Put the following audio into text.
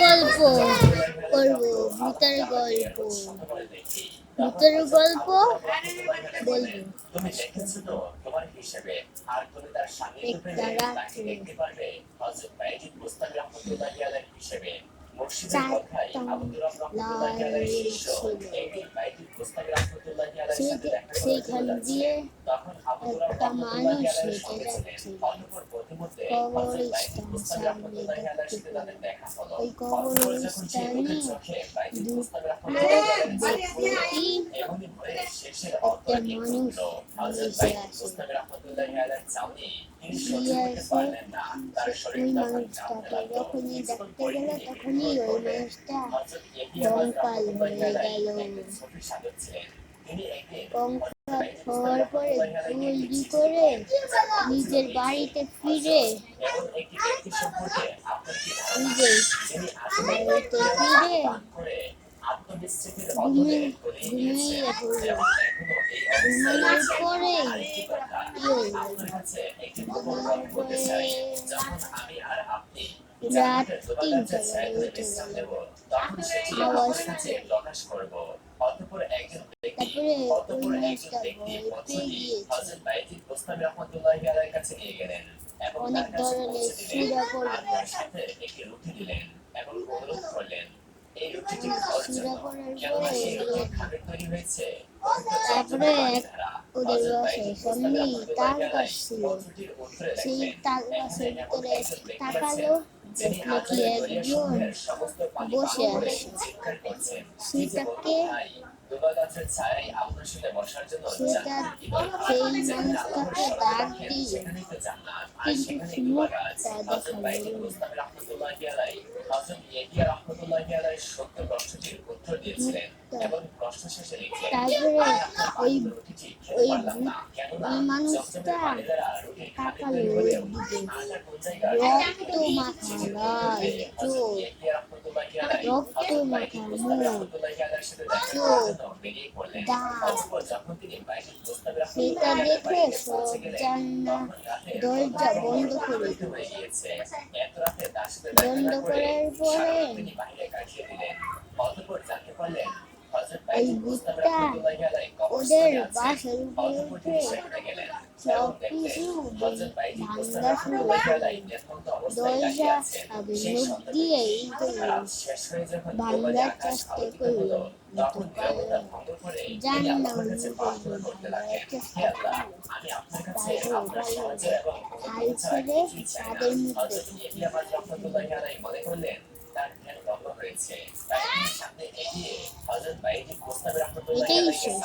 গল্প করব, ভূতের গল্প। ভূতের গল্প বলবো। একটা রাত্রে চারটা লাইট ছিল, সেইখান দিয়ে একটা মানুষ হেঁটে যাচ্ছিল কবরস্থান সামনে দেখতে পেল। ওই কবরস্থানে দুটো ব্যক্তি একটা মানুষ ভেসে আসে, ওই মানুষটাকে যখনই দেখতে গেল তখনই ওই মানুষটা কঙ্কাল হয়ে গেল। কঙ্কাল হওয়ার পরে গুলি করে নিজের বাড়িতে ফিরে ঘুমিয়ে পড়ল। ঘুমানোর পরে রাত ৩টা বেজে উঠে গেল। আওয়াজ তারপরে ওই মানুষটা ভয় পেয়ে গিয়েছে। অনেক ধরনের সুরা পড়লেন। সুরা পড়ার পরে তারপরে ওদের বাসায় সামনেই তাল গাছ ছিল। সেই তাল গাছের ভিতরে তাকালো, দেখলো কি একজন বসে আছে। সেটাকে সেই মানুষটাকে ডাক দিল, কিন্তু মুখটা দেখা গেল তারপরে ওই মানুষটা তাকালো ওর দিকে, রক্ত মাখা লাল চোখ, রক্ত মাখা মুখ, চোখ, দাঁত। সেটা দেখে সব দরজা বন্ধ করে দিল। বন্ধ করার পরে ওই ভূতটা ওদের বাসার উপরে উঠে সবকিছু ভাঙা শুরু করলো। দরজা নখ দিয়ে ভাঙার চেষ্টা করলো, জানলা ভাঙার চেষ্টা করলো। তারপর হাল ছেড়ে তাদের মধ্যে এটাই শেষ।